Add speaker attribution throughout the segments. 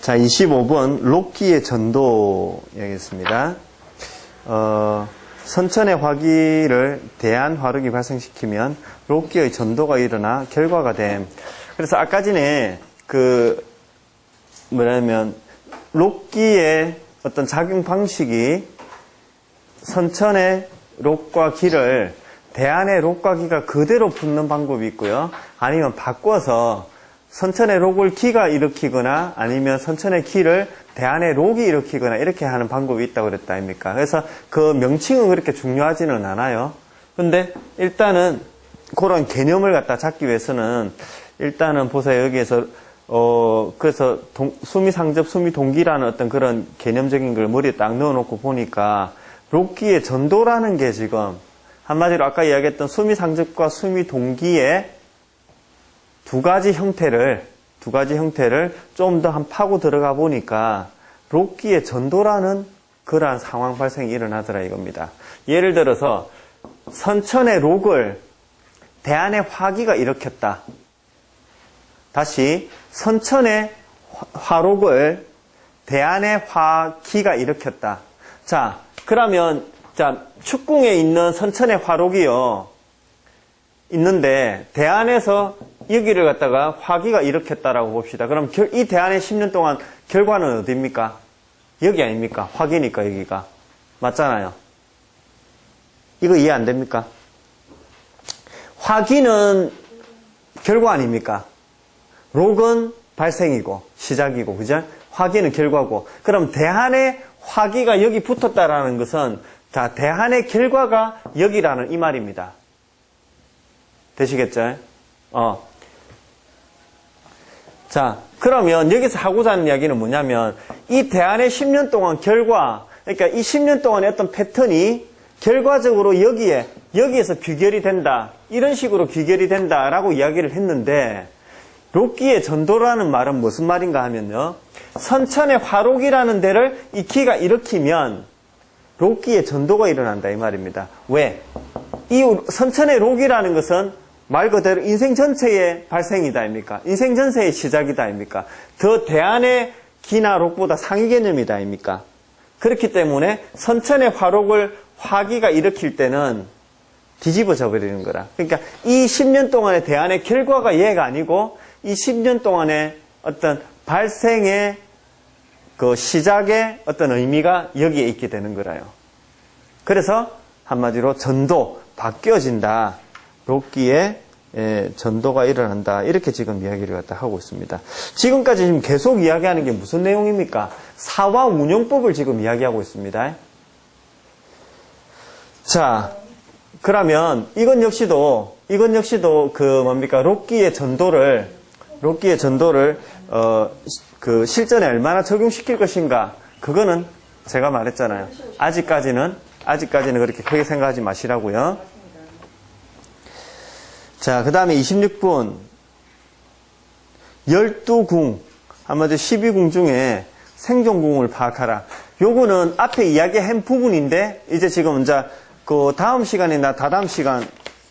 Speaker 1: 자, 25번 록기의 전도 여기있습니다. 선천의 화기를 대안화력이 발생시키면 록기의 전도가 일어나 결과가 됨. 그래서 아까 전에 뭐냐면 록기의 어떤 작용 방식이 선천의 록과 기를 대안의 록과 기가 그대로 붙는 방법이 있고요. 아니면 바꿔서 선천의 록을 기가 일으키거나 아니면 선천의 기를 대안의 록이 일으키거나 이렇게 하는 방법이 있다고 그랬다 아닙니까? 그래서 그 명칭은 그렇게 중요하지는 않아요. 근데 일단은 그런 개념을 갖다 잡기 위해서는 일단은 보세요. 여기에서 그래서 수미상접, 수미동기라는 어떤 그런 개념적인 걸 머리에 딱 넣어놓고 보니까 록기의 전도라는 게 지금 한마디로 아까 이야기했던 수미상접과 수미동기의 두 가지 형태를 좀 더 파고 들어가 보니까 록기의 전도라는 그러한 상황 발생이 일어나더라 이겁니다. 예를 들어서 선천의 록을 대안의 화기가 일으켰다. 다시 선천의 화록을 대안의 화기가 일으켰다. 자, 그러면 축궁에 있는 선천의 화록이요 있는데 대안에서 여기를 갖다가 화기가 일으켰다라고 봅시다. 그럼 이 대안에 10년 동안 결과는 어디입니까? 여기 아닙니까? 화기니까 여기가. 맞잖아요. 이거 이해 안 됩니까? 화기는 결과 아닙니까? 록은 발생이고 시작이고 그죠? 화기는 결과고. 그럼 대안에 화기가 여기 붙었다라는 것은 자, 대안의 결과가 여기라는 이 말입니다. 되시겠죠? 자, 그러면 여기서 하고자 하는 이야기는 뭐냐면 이 대안의 10년 동안 결과, 그러니까 이 10년 동안의 어떤 패턴이 결과적으로 여기에서 귀결이 된다. 이런 식으로 귀결이 된다라고 이야기를 했는데 록기의 전도라는 말은 무슨 말인가 하면요. 선천의 화록이라는 데를 이 기가 일으키면 록기의 전도가 일어난다 이 말입니다. 왜? 이 선천의 록이라는 것은 말 그대로 인생 전체의 발생이다 아닙니까? 인생 전체의 시작이다 아닙니까? 더 대안의 기나 록보다 상위 개념이다 아닙니까? 그렇기 때문에 선천의 화록을 화기가 일으킬 때는 뒤집어져 버리는 거라. 그러니까 이 10년 동안의 대안의 결과가 얘가 아니고 이 10년 동안의 어떤 발생의 그 시작의 어떤 의미가 여기에 있게 되는 거라요. 그래서 한마디로 전도, 바뀌어진다. 록기의 전도가 일어난다. 이렇게 지금 이야기를 갖다 하고 있습니다. 지금까지 지금 계속 이야기하는 게 무슨 내용입니까? 사화 운용법을 지금 이야기하고 있습니다. 자, 그러면 이건 역시도 록기의 전도를 그 실전에 얼마나 적용시킬 것인가? 그거는 제가 말했잖아요. 아직까지는 그렇게 크게 생각하지 마시라고요. 자, 그 다음에 26분 12궁 한마디로 12궁 중에 생존궁을 파악하라. 요거는 앞에 이야기한 부분인데 이제 지금 그 다음 시간이나 다다음 시간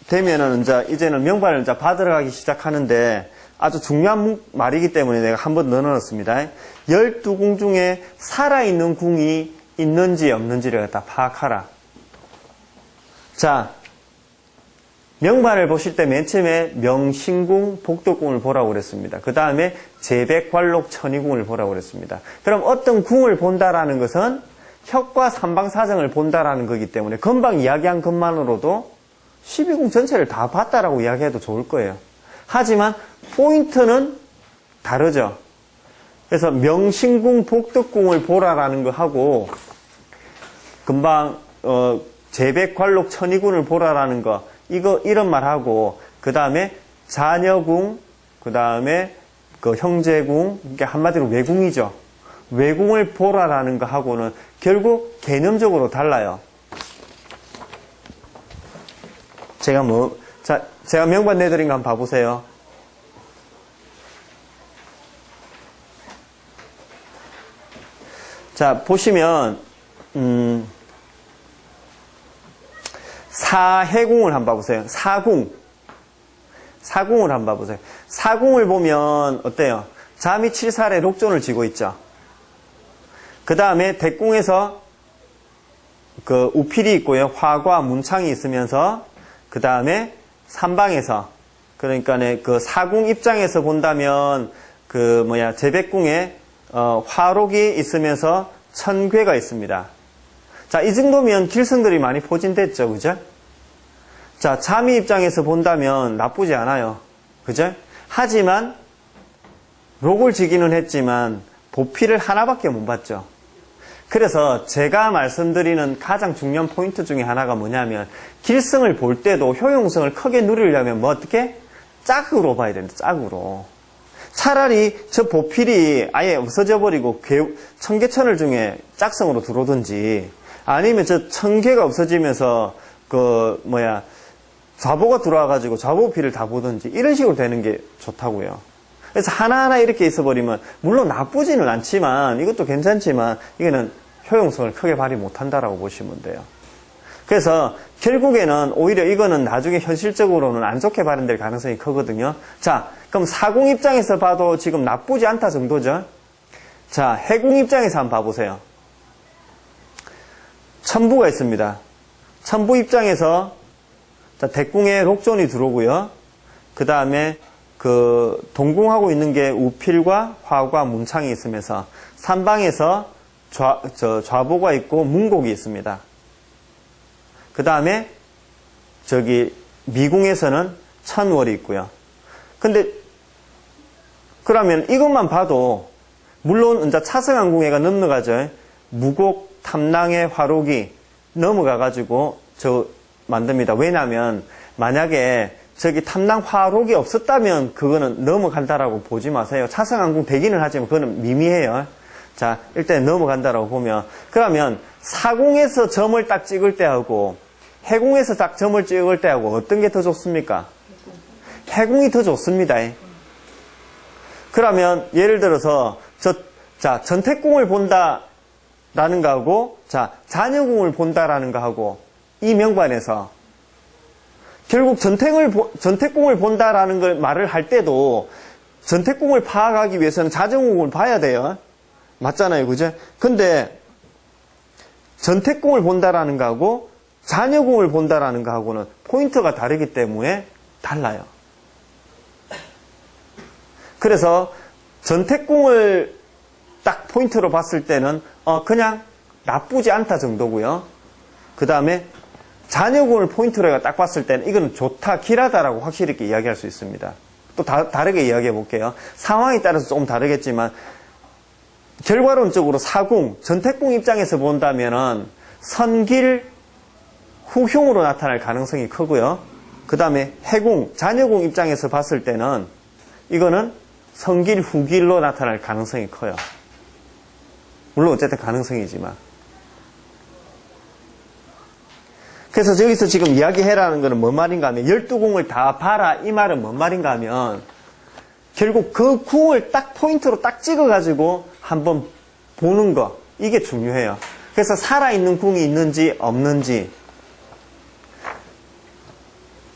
Speaker 1: 되면은 이제는 명반을 받으러 가기 시작하는데 아주 중요한 말이기 때문에 내가 한번 넣어놨습니다. 12궁 중에 살아있는 궁이 있는지 없는지를 갖다 파악하라. 자, 명반을 보실 때 맨 처음에 명신궁, 복덕궁을 보라고 그랬습니다. 그 다음에 제백관록 천의궁을 보라고 그랬습니다. 그럼 어떤 궁을 본다라는 것은 혁과 삼방사정을 본다라는 거기 때문에 금방 이야기한 것만으로도 12궁 전체를 다 봤다라고 이야기해도 좋을 거예요. 하지만 포인트는 다르죠. 그래서 명신궁, 복덕궁을 보라라는 거 하고 금방 제백관록 천의궁을 보라라는 거 이런 말 하고 그 다음에 자녀궁, 그 다음에 그 형제궁, 이게 한마디로 외궁이죠. 외궁을 보라라는 거 하고는 결국 개념적으로 달라요. 제가 명반 내드린 거 한번 봐보세요. 자, 보시면 사해궁을 한번 봐보세요. 사궁을 한번 봐보세요. 사궁을 보면 어때요? 자미 7살에 록존을 쥐고 있죠. 그 다음에 대궁에서 그 우필이 있고요. 화과, 문창이 있으면서 그 다음에 삼방에서 그러니까 그 사궁 입장에서 본다면 그 제백궁에 화록이 있으면서 천괴가 있습니다. 자, 이 정도면 길성들이 많이 포진됐죠, 그죠? 자, 자미 입장에서 본다면 나쁘지 않아요, 그죠? 하지만 록을 지기는 했지만 보필을 하나밖에 못 봤죠. 그래서 제가 말씀드리는 가장 중요한 포인트 중에 하나가 뭐냐면 길성을 볼 때도 효용성을 크게 누리려면 어떻게? 짝으로 봐야 된다. 짝으로. 차라리 저 보필이 아예 없어져 버리고 청계천을 중에 짝성으로 들어오든지 아니면 저 청계가 없어지면서 좌보가 들어와가지고 좌보필을 다 보든지 이런 식으로 되는 게 좋다고요. 그래서 하나하나 이렇게 있어버리면 물론 나쁘지는 않지만 이것도 괜찮지만 이거는 효용성을 크게 발휘 못한다라고 보시면 돼요. 그래서 결국에는 오히려 이거는 나중에 현실적으로는 안 좋게 발현될 가능성이 크거든요. 자, 그럼 사궁 입장에서 봐도 지금 나쁘지 않다 정도죠. 자, 해궁 입장에서 한번 봐보세요. 천부가 있습니다. 천부 입장에서 자, 대궁에 록존이 들어오고요. 그 다음에 그 동궁하고 있는 게 우필과 화과 문창이 있으면서 삼방에서 좌보가 있고 문곡이 있습니다. 그 다음에 저기 미궁에서는 천월이 있고요. 근데 그러면 이것만 봐도 물론 이제 차성안궁회가 넘어가죠. 무곡 탐낭의 화록이 넘어가가지고 만듭니다. 왜냐하면 만약에 저기 탐낭 화록이 없었다면 그거는 넘어간다라고 보지 마세요. 차성안궁 되기는 하지만 그거는 미미해요. 자, 일단 넘어간다라고 보면 그러면 사궁에서 점을 딱 찍을 때하고 해궁에서 딱 점을 찍을 때하고 어떤 게 더 좋습니까? 해궁이 더 좋습니다. 그러면 예를 들어서 자, 전택궁을 본다라는 거하고 자, 자녀궁을 본다라는 거하고 이 명반에서 결국 전택궁을 본다라는 걸 말을 할 때도 전택궁을 파악하기 위해서는 자정궁을 봐야 돼요. 맞잖아요, 그죠? 근데 전택궁을 본다라는 거하고 자녀궁을 본다라는 거하고는 포인트가 다르기 때문에 달라요. 그래서 전택궁을 딱 포인트로 봤을 때는 그냥 나쁘지 않다 정도고요. 그 다음에 자녀궁을 포인트로 딱 봤을 때는 이거는 좋다, 길하다라고 확실히 이렇게 이야기할 수 있습니다. 또 다르게 이야기해 볼게요. 상황에 따라서 조금 다르겠지만 결과론적으로 사궁, 전택궁 입장에서 본다면은 선길 후흉으로 나타날 가능성이 크고요. 그 다음에 해궁, 자녀궁 입장에서 봤을 때는 이거는 선길 후길로 나타날 가능성이 커요. 물론 어쨌든 가능성이지만. 그래서 여기서 지금 이야기해라는 것은 뭔 말인가 하면 12궁을 다 봐라 이 말은 뭔 말인가 하면 결국 그 궁을 딱 포인트로 딱 찍어가지고 한번 보는 거 이게 중요해요. 그래서 살아있는 궁이 있는지 없는지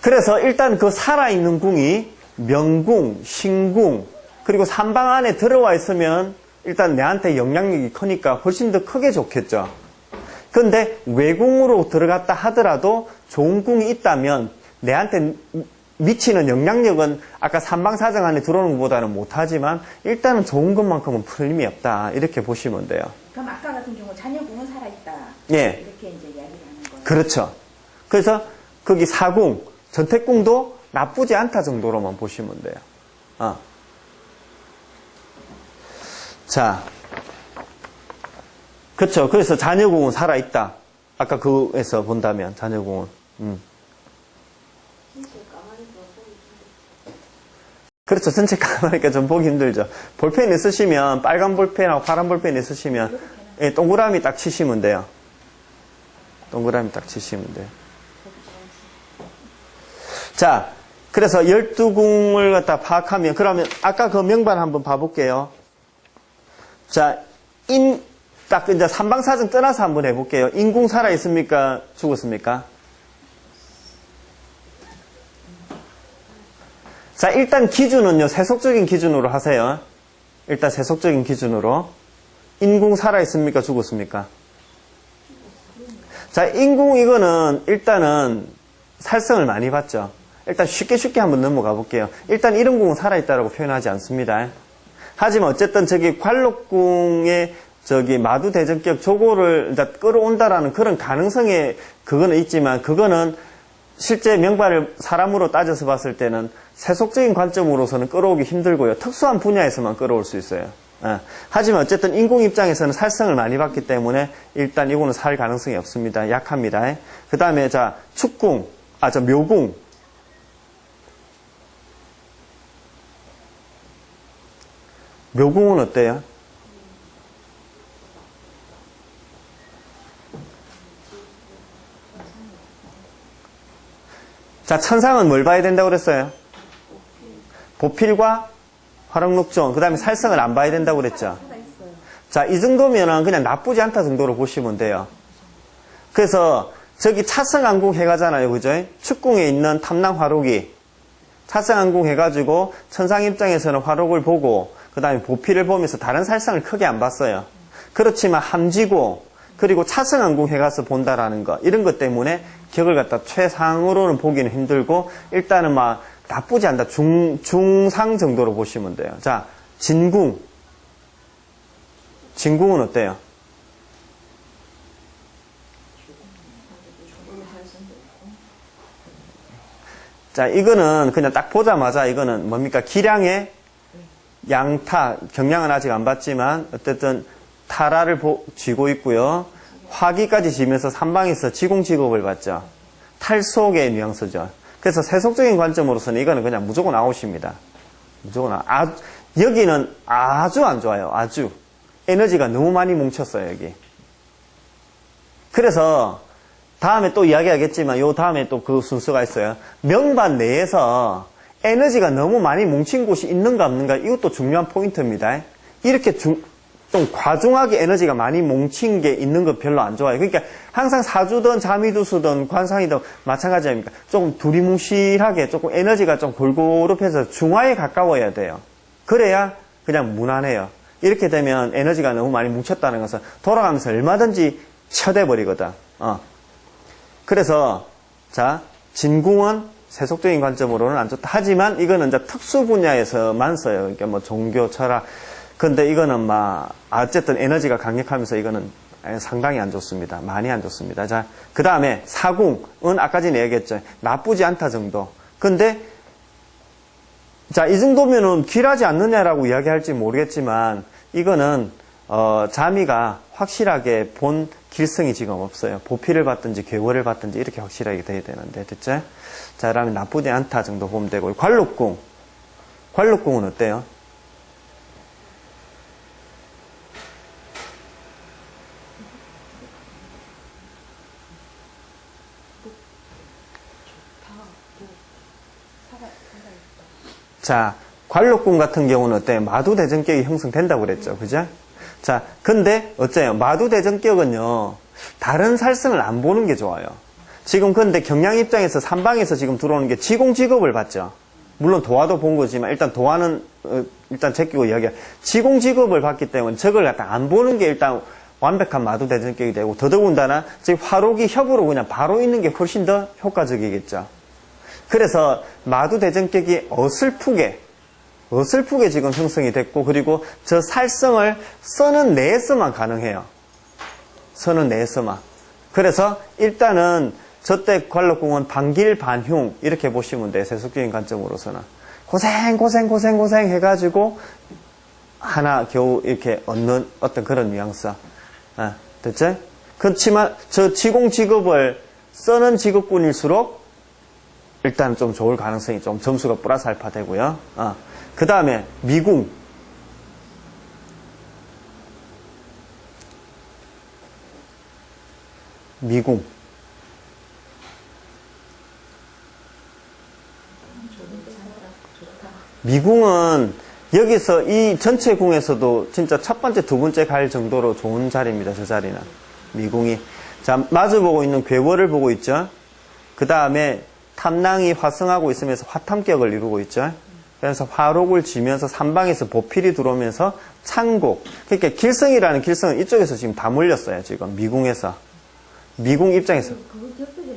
Speaker 1: 그래서 일단 그 살아있는 궁이 명궁, 신궁 그리고 삼방 안에 들어와 있으면 일단 내한테 영향력이 크니까 훨씬 더 크게 좋겠죠. 근데 외궁으로 들어갔다 하더라도 좋은 궁이 있다면 내한테 미치는 영향력은 아까 삼방사정 안에 들어오는 것보다는 못하지만 일단은 좋은 것만큼은 풀림이 없다. 이렇게 보시면 돼요.
Speaker 2: 그럼 아까 같은 경우 자녀궁은 살아있다.
Speaker 1: 예.
Speaker 2: 이렇게 이제 이야기를 하는 거예요.
Speaker 1: 그렇죠. 그래서 거기 사궁, 전택궁도 나쁘지 않다 정도로만 보시면 돼요. 자, 그렇죠. 그래서 자녀궁은 살아있다. 아까 그에서 본다면 자녀궁은. 그렇죠. 전체 까마니까 좀 보기 힘들죠. 볼펜 있으시면 빨간 볼펜하고 파란 볼펜 있으시면 예, 동그라미 딱 치시면 돼요. 동그라미 딱 치시면 돼요. 자, 그래서 12궁을 갖다 파악하면 그러면 아까 그 명반 한번 봐볼게요. 자, 딱 이제 삼방사정 떠나서 한번 해볼게요. 인궁 살아있습니까? 죽었습니까? 자, 일단 기준은요, 세속적인 기준으로 하세요. 일단 세속적인 기준으로. 인궁 살아있습니까? 죽었습니까? 자, 인궁 이거는 일단은 살성을 많이 봤죠. 일단 쉽게 한번 넘어가 볼게요. 일단 이런 궁은 살아있다라고 표현하지 않습니다. 하지만 어쨌든 저기 관록궁의 저기 마두대전격 저거를 이제 끌어온다라는 그런 가능성에 그거는 있지만 그거는 실제 명발을 사람으로 따져서 봤을 때는 세속적인 관점으로서는 끌어오기 힘들고요. 특수한 분야에서만 끌어올 수 있어요. 하지만 어쨌든 인궁 입장에서는 살성을 많이 봤기 때문에 일단 이거는 살 가능성이 없습니다. 약합니다. 그 다음에 자 축궁, 묘궁. 묘궁은 어때요? 자, 천상은 뭘 봐야 된다고 그랬어요? 보필과 화록록종, 그 다음에 살성을 안 봐야 된다고 그랬죠? 자, 이 정도면은 그냥 나쁘지 않다 정도로 보시면 돼요. 그래서 저기 차성안궁 해가잖아요, 그죠? 축궁에 있는 탐낭 화록이 차성안궁 해가지고 천상 입장에서는 화록을 보고 그 다음에 보필을 보면서 다른 살성을 크게 안 봤어요. 그렇지만 함지고 그리고 차성안궁 해가서 본다라는 거 이런 것 때문에 격을 갖다 최상으로는 보기는 힘들고 일단은 막 나쁘지 않다 중상 정도로 보시면 돼요. 자, 진궁은 어때요? 자, 이거는 그냥 딱 보자마자 이거는 뭡니까? 기량의 양타, 경량은 아직 안 봤지만 어쨌든 타라를 쥐고 있고요. 화기까지 지면서 삼방에서 지공직업을 받죠. 탈속의 뉘앙스죠. 그래서 세속적인 관점으로서는 이거는 그냥 무조건 아웃입니다. 무조건 여기는 아주 안 좋아요. 아주. 에너지가 너무 많이 뭉쳤어요, 여기. 그래서 다음에 또 이야기하겠지만 요 다음에 또 그 순서가 있어요. 명반 내에서 에너지가 너무 많이 뭉친 곳이 있는가 없는가 이것도 중요한 포인트입니다. 이렇게 좀 과중하게 에너지가 많이 뭉친 게 있는 거 별로 안 좋아요. 그러니까 항상 사주든 자미두수든 관상이든 마찬가지 아닙니까? 조금 두리뭉실하게 조금 에너지가 좀 골고루 펴서 중화에 가까워야 돼요. 그래야 그냥 무난해요. 이렇게 되면 에너지가 너무 많이 뭉쳤다는 것은 돌아가면서 얼마든지 쳐대버리거든. 그래서 자 진궁은 세속적인 관점으로는 안 좋다. 하지만 이거는 이제 특수 분야에서만 써요. 그러니까 뭐 종교, 철학. 근데 이거는 막 어쨌든 에너지가 강력하면서 이거는 상당히 안 좋습니다. 많이 안 좋습니다. 자, 그 다음에 사궁은 아까 전에 얘기했죠. 나쁘지 않다 정도. 근데 자, 이 정도면은 귀하지 않느냐라고 이야기할지 모르겠지만 이거는 자미가 확실하게 본 길성이 지금 없어요. 보필을 받든지 괴월을 받든지 이렇게 확실하게 돼야 되는데, 됐죠? 자, 그러면 나쁘지 않다 정도 보면 되고, 관록궁은 어때요? 자, 관록궁 같은 경우는 어때요? 마두대전격이 형성된다고 그랬죠. 그죠? 자, 근데 어째요? 마두대전격은요, 다른 살성을 안 보는 게 좋아요. 지금 근데 경량 입장에서 삼방에서 지금 들어오는 게 지공직업을 봤죠. 물론 도화도 본 거지만 일단 도화는 일단 제끼고 이야기해. 지공직업을 봤기 때문에 저걸 갖다 안 보는 게 일단 완벽한 마두대전격이 되고 더더군다나 지금 화록이 협으로 그냥 바로 있는 게 훨씬 더 효과적이겠죠. 그래서 마두대전격이 어설프게 지금 형성이 됐고 그리고 저 살성을 선은 내에서만 가능해요. 선은 내에서만. 그래서 일단은 저때 관록궁은 반길반흉 이렇게 보시면 돼요. 세속적인 관점으로서는. 고생 해가지고 하나 겨우 이렇게 얻는 어떤 그런 뉘앙스. 됐죠? 그렇지만 저 지공직업을 써는 직업군일수록 일단 좀 좋을 가능성이 좀 점수가 플러스 알파 되고요. 그 다음에 미궁. 미궁은 여기서 이 전체 궁에서도 진짜 첫 번째, 두 번째 갈 정도로 좋은 자리입니다. 저 자리는. 미궁이. 자, 마주보고 있는 괴월을 보고 있죠. 그 다음에 탐낭이 화성하고 있으면서 화탐격을 이루고 있죠. 그래서 화록을 지면서 삼방에서 보필이 들어오면서 창곡. 그러니까 길성이라는 길성은 이쪽에서 지금 다 몰렸어요. 지금 미궁에서. 미궁 입장에서.
Speaker 2: 그거 겹쳐졌네.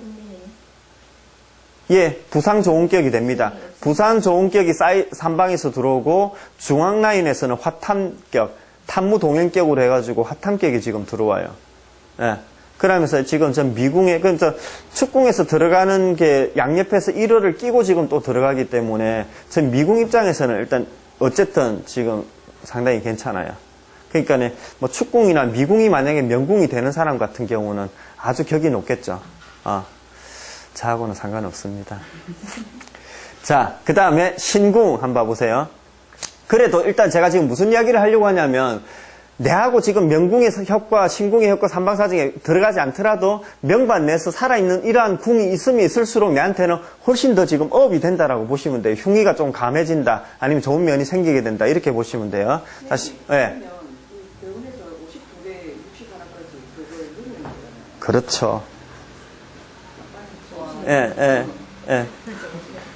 Speaker 1: 예, 부상 좋은격이 됩니다. 부상 좋은격이 삼방에서 들어오고 중앙 라인에서는 화탐격, 탐무 동행격으로 해가지고 화탐격이 지금 들어와요. 예. 그러면서 지금 전 미궁에, 그러니까 축궁에서 들어가는 게 양옆에서 1호를 끼고 지금 또 들어가기 때문에 전 미궁 입장에서는 일단 어쨌든 지금 상당히 괜찮아요. 그러니까 뭐 축궁이나 미궁이 만약에 명궁이 되는 사람 같은 경우는 아주 격이 높겠죠. 저하고는 상관없습니다. 자, 그 다음에 신궁 한번 봐보세요. 그래도 일단 제가 지금 무슨 이야기를 하려고 하냐면 내하고 지금 명궁에서 협과 신궁의 협과 삼방사정에 들어가지 않더라도 명반 내에서 살아있는 이러한 궁이 있으면 있을수록 내한테는 훨씬 더 지금 업이 된다라고 보시면 돼요. 흉의가 좀 감해진다 아니면 좋은 면이 생기게 된다 이렇게 보시면 돼요. 다시 예.
Speaker 3: 병원에서 59대 60 하나 그래서 그걸 누르는 거잖아요.
Speaker 1: 그렇죠. 예.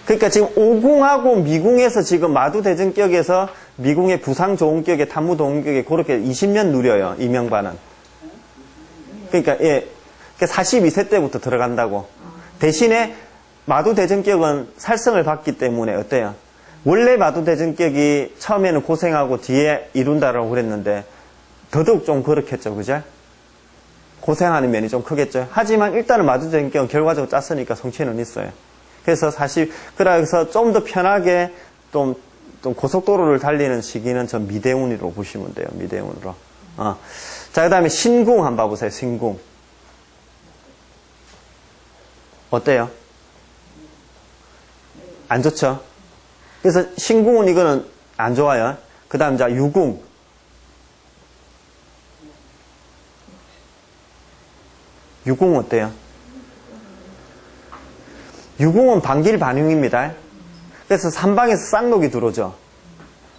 Speaker 1: 그러니까 지금 오궁하고 미궁에서 지금 마두대전격에서 미궁의 부상조응격에 탐무도응격에 그렇게 20년 누려요. 이명반은. 그러니까 42세 때부터 들어간다고. 대신에 마두대전격은 살성을 받기 때문에 어때요? 원래 마두대전격이 처음에는 고생하고 뒤에 이룬다라고 그랬는데 더더욱 좀 그렇겠죠. 그죠? 고생하는 면이 좀 크겠죠. 하지만 일단은 마두대전격은 결과적으로 짰으니까 성취는 있어요. 그래서 그래서 좀 더 편하게 좀 고속도로를 달리는 시기는 전 미대운으로 보시면 돼요. 미대운으로. 자, 그 다음에 신궁 한번 봐보세요. 신궁. 어때요? 안 좋죠? 그래서 신궁은 이거는 안 좋아요. 그 다음 자, 유궁. 유궁 어때요? 유궁은 반길반흉입니다. 그래서 삼방에서 쌍록이 들어오죠.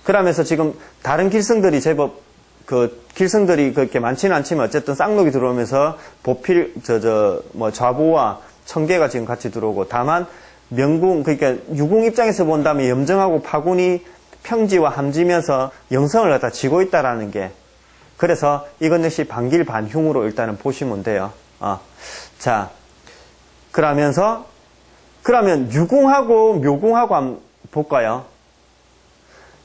Speaker 1: 그러면서 지금 다른 길성들이 제법 길성들이 그렇게 많지는 않지만 어쨌든 쌍록이 들어오면서 보필 좌보와 청계가 지금 같이 들어오고 다만 명궁 그러니까 유궁 입장에서 본다면 염정하고 파군이 평지와 함지면서 영성을 갖다 쥐고 있다라는 게 그래서 이건 역시 반길반흉으로 일단은 보시면 돼요. 자 그러면 유궁하고 묘궁하고 한번 볼까요?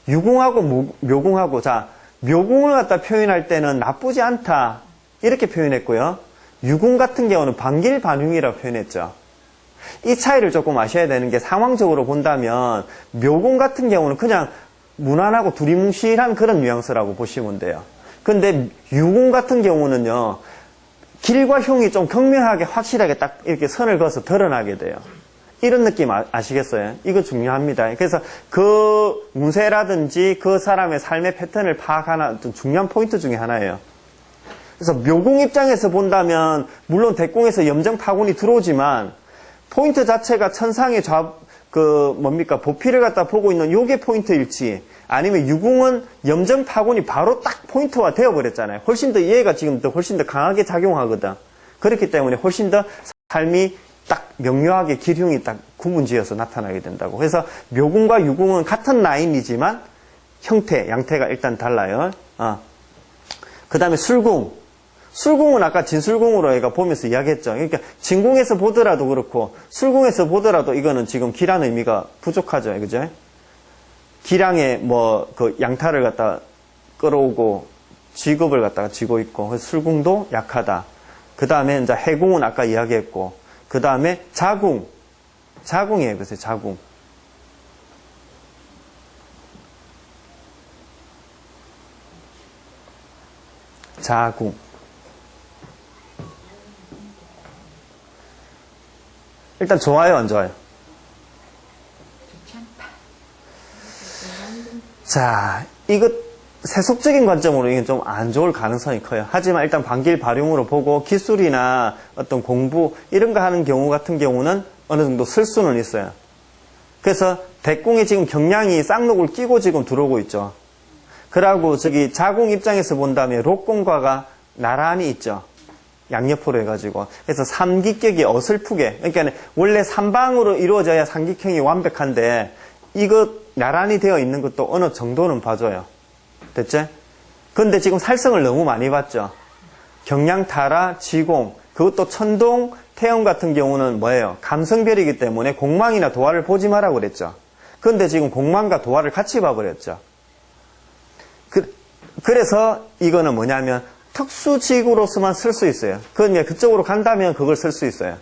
Speaker 1: 유궁하고 묘궁하고 자 묘궁을 갖다 표현할 때는 나쁘지 않다 이렇게 표현했고요. 유궁 같은 경우는 반길반흉이라고 표현했죠. 이 차이를 조금 아셔야 되는 게 상황적으로 본다면 묘궁 같은 경우는 그냥 무난하고 두리뭉실한 그런 뉘앙스라고 보시면 돼요. 근데 유궁 같은 경우는요. 길과 흉이 좀 극명하게 확실하게 딱 이렇게 선을 그어서 드러나게 돼요. 이런 느낌 아시겠어요? 이거 중요합니다. 그래서 그 운세라든지 그 사람의 삶의 패턴을 파악하는 좀 중요한 포인트 중에 하나예요. 그래서 묘궁 입장에서 본다면 물론 대궁에서 염정파군이 들어오지만 포인트 자체가 천상의 보필을 갖다 보고 있는 요게 포인트일지 아니면 유궁은 염정파군이 바로 딱 포인트화 되어버렸잖아요. 훨씬 더 얘가 지금 훨씬 더 강하게 작용하거든. 그렇기 때문에 훨씬 더 삶이 딱 명료하게 길흉이 딱 구분지어서 나타나게 된다고. 그래서 묘궁과 유궁은 같은 라인이지만 양태가 일단 달라요. 그 다음에 술궁. 술궁은 아까 진술궁으로 얘가 보면서 이야기했죠. 그러니까 진궁에서 보더라도 그렇고 술궁에서 보더라도 이거는 지금 기란 의미가 부족하죠. 그죠? 기량에 양타를 갖다 끌어오고 직업을 갖다가 쥐고 있고 그래서 술궁도 약하다. 그 다음에 이제 해궁은 아까 이야기했고 그 다음에 자궁이에요. 그래서 자궁. 일단 좋아요, 안 좋아요?
Speaker 2: 좋지 않다.
Speaker 1: 자, 이거 세속적인 관점으로 이건 좀 안 좋을 가능성이 커요. 하지만 일단 반길발용으로 보고 기술이나 어떤 공부 이런 거 하는 경우 같은 경우는 어느 정도 쓸 수는 있어요. 그래서 대궁에 지금 경량이 쌍록을 끼고 지금 들어오고 있죠. 그러고 자궁 입장에서 본다면 록공과가 나란히 있죠. 양옆으로 해가지고. 그래서 삼기격이 어설프게, 그러니까 원래 삼방으로 이루어져야 삼기형이 완벽한데 이거 나란히 되어 있는 것도 어느 정도는 봐줘요. 됐지? 근데 지금 살성을 너무 많이 봤죠? 경량, 타라, 지공, 그것도 천동, 태영 같은 경우는 뭐예요? 감성별이기 때문에 공망이나 도화를 보지 마라고 그랬죠. 근데 지금 공망과 도화를 같이 봐버렸죠. 그래서 이거는 뭐냐면 특수지구로서만 쓸 수 있어요. 그러니까 그쪽으로 간다면 그걸 쓸 수 있어요.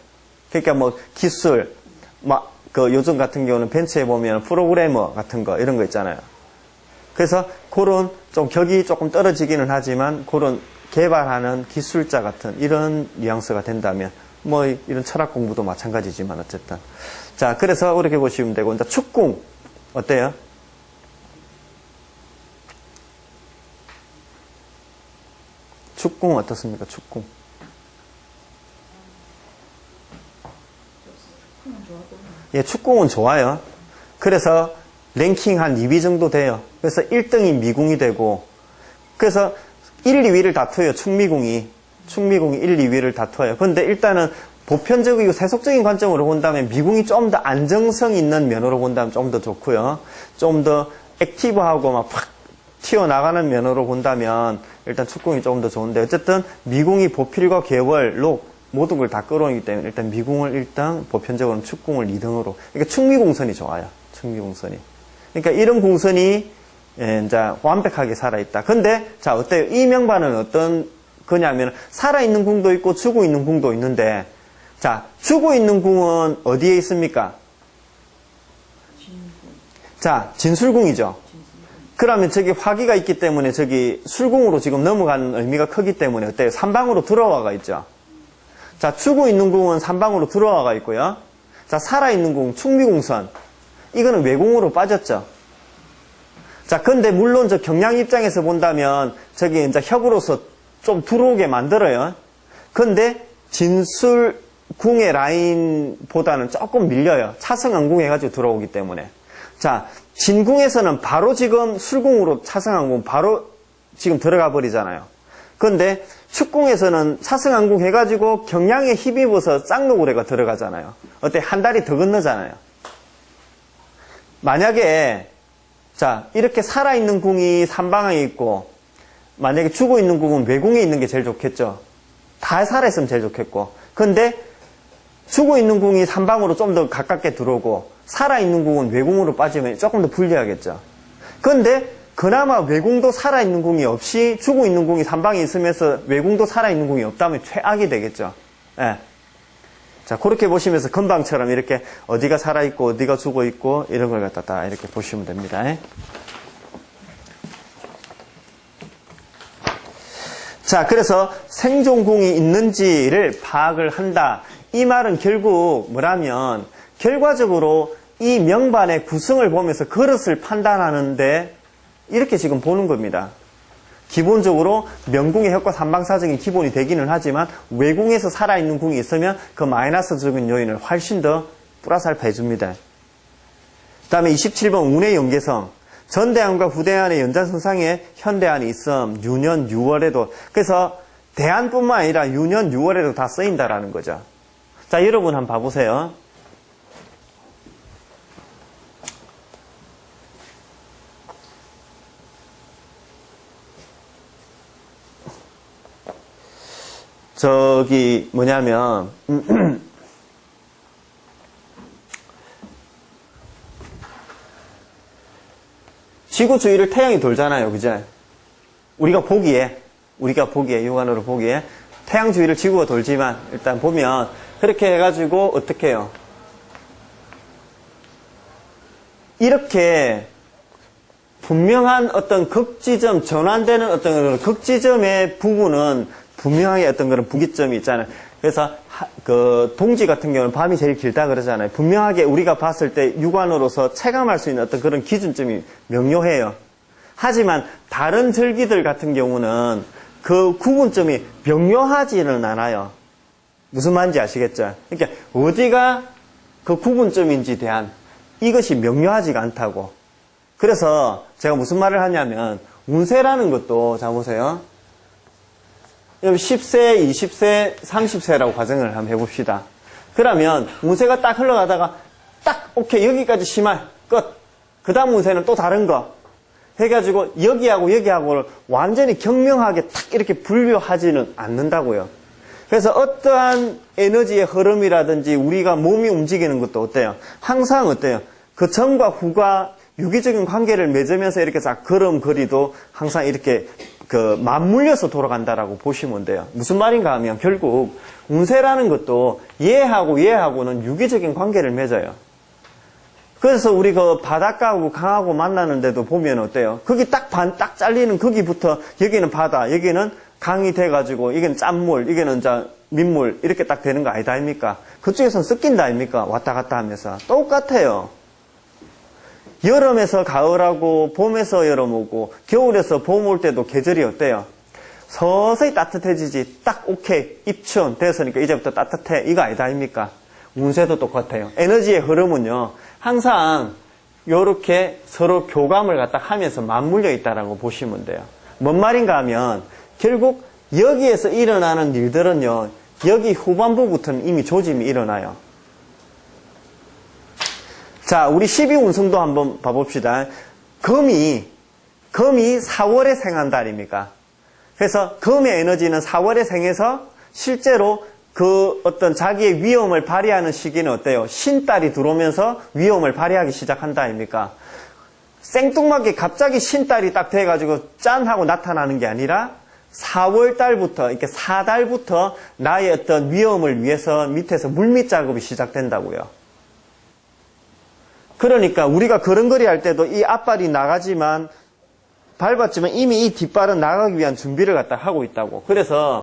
Speaker 1: 그러니까 뭐 기술, 그 요즘 같은 경우는 벤처에 보면 프로그래머 같은 거 이런 거 있잖아요. 그래서 그런 좀 격이 조금 떨어지기는 하지만 그런 개발하는 기술자 같은 이런 뉘앙스가 된다면 뭐 이런 철학 공부도 마찬가지지만 어쨌든 자 그래서 그렇게 보시면 되고 이제 축궁 어때요? 축궁 어떻습니까? 축궁 예, 축궁은 좋아요. 그래서 랭킹 한 2위 정도 돼요. 그래서 1등이 미궁이 되고 그래서 1, 2위를 다투어요. 충미궁이 1, 2위를 다투어요. 근데 일단은 보편적이고 세속적인 관점으로 본다면 미궁이 좀 더 안정성 있는 면으로 본다면 좀 더 좋고요. 좀 더 액티브하고 막 팍 튀어나가는 면으로 본다면 일단 축궁이 조금 더 좋은데 어쨌든 미궁이 보필과 계월, 록 모든 걸 다 끌어오기 때문에 일단 미궁을 1등, 보편적으로는 축궁을 2등으로 그러니까 충미궁선이 좋아요. 충미궁선이. 그러니까 이런 궁선이 이제 완벽하게 살아있다. 근데 자 어때요? 이 명반은 어떤 거냐면 살아있는 궁도 있고 죽어 있는 궁도 있는데 자 죽어 있는 궁은 어디에 있습니까? 자 진술궁이죠. 그러면 저기 화기가 있기 때문에 저기 술궁으로 지금 넘어가는 의미가 크기 때문에 어때요? 삼방으로 들어와가 있죠. 자 죽어 있는 궁은 삼방으로 들어와가 있고요. 자 살아있는 궁 충미궁선 이거는 외궁으로 빠졌죠. 자, 근데 물론 저 경량 입장에서 본다면 저기 이제 협으로서 좀 들어오게 만들어요. 근데 진술궁의 라인보다는 조금 밀려요. 차승항궁 해가지고 들어오기 때문에. 자, 진궁에서는 바로 지금 술궁으로 차승항궁 바로 지금 들어가 버리잖아요. 근데 축궁에서는 차승항궁 해가지고 경량에 힘입어서 쌍노고래가 들어가잖아요. 어때? 한 다리 더 건너잖아요. 만약에 자, 이렇게 살아있는 궁이 삼방에 있고, 만약에 죽어있는 궁은 외궁에 있는 게 제일 좋겠죠. 다 살아있으면 제일 좋겠고. 근데, 죽어있는 궁이 삼방으로 좀 더 가깝게 들어오고, 살아있는 궁은 외궁으로 빠지면 조금 더 불리하겠죠. 근데, 그나마 외궁도 살아있는 궁이 없이, 죽어있는 궁이 삼방에 있으면서 외궁도 살아있는 궁이 없다면 최악이 되겠죠. 예. 자, 그렇게 보시면서 금방처럼 이렇게 어디가 살아있고 어디가 죽어있고 이런 걸 갖다 다 이렇게 보시면 됩니다. 자, 그래서 생존궁이 있는지를 파악을 한다. 이 말은 결국 뭐라면 결과적으로 이 명반의 구성을 보면서 그릇을 판단하는데 이렇게 지금 보는 겁니다. 기본적으로 명궁의 효과 삼방사정이 기본이 되기는 하지만 외궁에서 살아있는 궁이 있으면 그 마이너스적인 요인을 훨씬 더 플러스 알파 해줍니다. 그 다음에 27번 운의 연계성. 전대안과 후대안의 연장선상에 현대안이 있음. 유년 6월에도. 그래서 대안뿐만 아니라 유년 6월에도 다 쓰인다라는 거죠. 자, 여러분 한번 봐보세요. 저기 뭐냐면 지구 주위를 태양이 돌잖아요. 그죠? 우리가 보기에 육안으로 보기에 태양 주위를 지구가 돌지만 일단 보면 그렇게 해가지고 어떻게 해요? 이렇게 분명한 어떤 극지점, 전환되는 어떤 극지점의 부분은 분명하게 어떤 그런 부기점이 있잖아요. 그래서 그 동지 같은 경우는 밤이 제일 길다 그러잖아요. 분명하게 우리가 봤을 때 육안으로서 체감할 수 있는 어떤 그런 기준점이 명료해요. 하지만 다른 절기들 같은 경우는 그 구분점이 명료하지는 않아요. 무슨 말인지 아시겠죠? 그러니까 어디가 그 구분점인지 대한 이것이 명료하지가 않다고. 그래서 제가 무슨 말을 하냐면 운세라는 것도 자 보세요. 10세, 20세, 30세라고 가정을 한번 해봅시다. 그러면 운세가 딱 흘러가다가 딱 오케이 여기까지 심할 끝. 그 다음 운세는 또 다른 거. 해가지고 여기하고 여기하고를 완전히 경명하게 탁 이렇게 분류하지는 않는다고요. 그래서 어떠한 에너지의 흐름이라든지 우리가 몸이 움직이는 것도 어때요? 항상 어때요? 그 전과 후가 유기적인 관계를 맺으면서 이렇게 싹 걸음걸이도 항상 이렇게 맞물려서 돌아간다라고 보시면 돼요. 무슨 말인가 하면 결국 운세라는 것도 얘하고 얘하고는 유기적인 관계를 맺어요. 그래서 우리 그 바닷가하고 강하고 만나는데도 보면 어때요? 거기 딱 잘리는 거기부터 여기는 바다, 여기는 강이 돼가지고 이게는 짠물, 이게는 민물 이렇게 딱 되는 거 아니다 아닙니까? 그쪽에서는 섞인다 아닙니까? 왔다 갔다 하면서 똑같아요. 여름에서 가을하고 봄에서 여름 오고 겨울에서 봄 올 때도 계절이 어때요? 서서히 따뜻해지지. 딱 오케이 입춘 됐으니까 이제부터 따뜻해 이거 아니다 아닙니까? 운세도 똑같아요. 에너지의 흐름은요 항상 요렇게 서로 교감을 갖다 하면서 맞물려 있다라고 보시면 돼요. 뭔 말인가 하면 결국 여기에서 일어나는 일들은요 여기 후반부부터는 이미 조짐이 일어나요. 자, 우리 12운성도 한번 봐봅시다. 금이 4월에 생한 달입니까? 그래서 금의 에너지는 4월에 생해서 실제로 그 어떤 자기의 위험을 발휘하는 시기는 어때요? 신달이 들어오면서 위험을 발휘하기 시작한다 아닙니까? 생뚱맞게 갑자기 신달이 딱 돼가지고 짠 하고 나타나는 게 아니라 4월 달부터, 이렇게 4달부터 나의 어떤 위험을 위해서 밑에서 물밑 작업이 시작된다고요. 그러니까 우리가 걸음걸이 할 때도 이 앞발이 나가지만 밟았지만 이미 이 뒷발은 나가기 위한 준비를 갖다 하고 있다고. 그래서